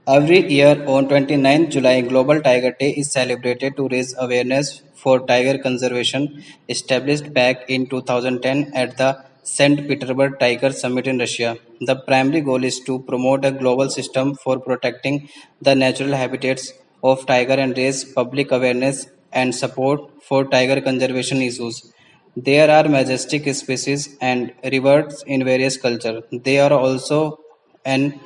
Every year on 29th July, Global Tiger Day is celebrated to raise awareness for tiger conservation. Established back in 2010 at the St. Petersburg Tiger Summit in Russia, the primary goal is to promote a global system for protecting the natural habitats of tiger and raise public awareness and support for tiger conservation issues. There are majestic species and revered in various cultures. They are also an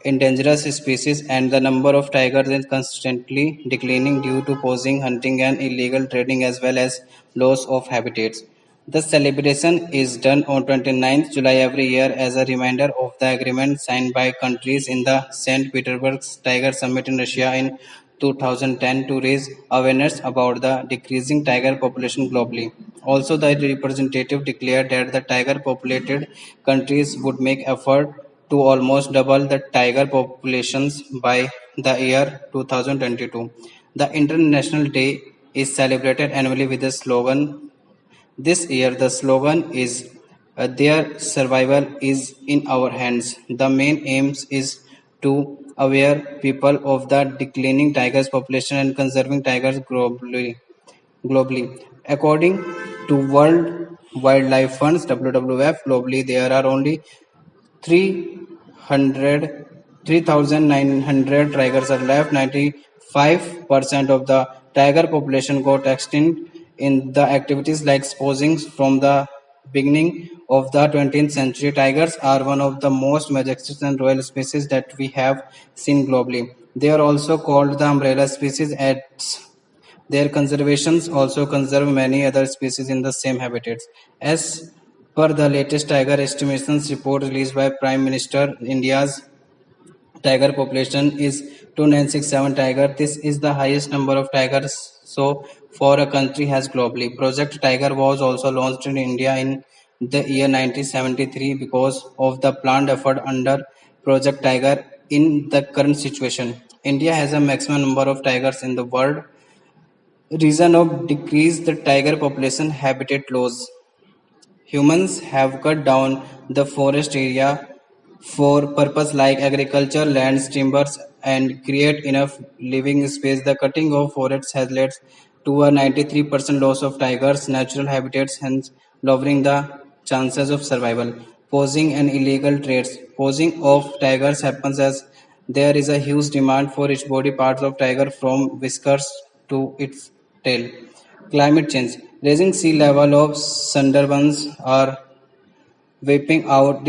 endangered species, and the number of tigers is constantly declining due to poaching, hunting, and illegal trading, as well as loss of habitats. The celebration is done on 29th July every year as a reminder of the agreement signed by countries in the St. Petersburg Tiger Summit in Russia in 2010 to raise awareness about the decreasing tiger population globally. Also, the representative declared that the tiger populated countries would make effort to almost double the tiger populations by the year 2022. The International Day is celebrated annually with the slogan. This year, the slogan is Their survival is in our hands. The main aims is to aware people of the declining tigers population and conserving tigers globally. According to World Wildlife Funds (WWF), globally there are only 300 3,900 tigers are left. 95% of the tiger population got extinct in the activities like poaching from the beginning of the 20th century. Tigers are one of the most majestic and royal species that we have seen globally. They are also called the umbrella species as their conservations also conserve many other species in the same habitats. As per the latest tiger estimations report released by Prime Minister, India's tiger population is 2967 tiger. This is the highest number of tigers so for a country has globally. Project Tiger was also launched in India in the year 1973 because of the planned effort under Project Tiger. In the current situation, India has a maximum number of tigers in the world. Reason of decrease the tiger population habitat loss. Humans have cut down the forest area for purpose like agriculture, lands, timbers, and create enough living space. The cutting of forests has led to a 93% loss of tigers' natural habitats, hence lowering the chances of survival. Poaching and illegal trades. Poaching of tigers happens as there is a huge demand for its body parts of tiger from whiskers to its tail. Climate change. Raising sea level of Sundarbans are wiping out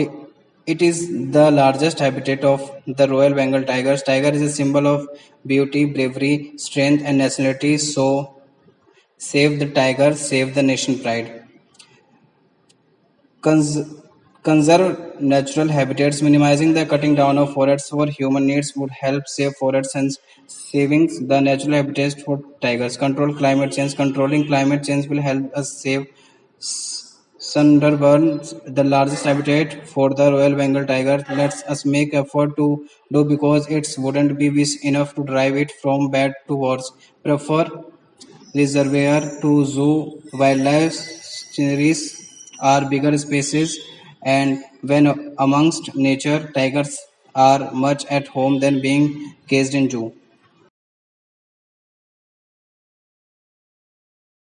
it is the largest habitat of the Royal Bengal tigers. Tiger is a symbol of beauty, bravery, strength, and nationality. So, save the tiger, save the nation pride. Cons- Conserve natural habitats. Minimizing the cutting down of forests for human needs would help save forests and saving the natural habitats for tigers. Control climate change. Controlling climate change will help us save Sundarbans, the largest habitat for the Royal Bengal tiger. Let's us make effort to do because it wouldn't be wish enough to drive it from bad to worse. Prefer reservoir to zoo. Wildlife sanctuaries are bigger spaces, and when amongst nature, tigers are much at home than being caged in zoo.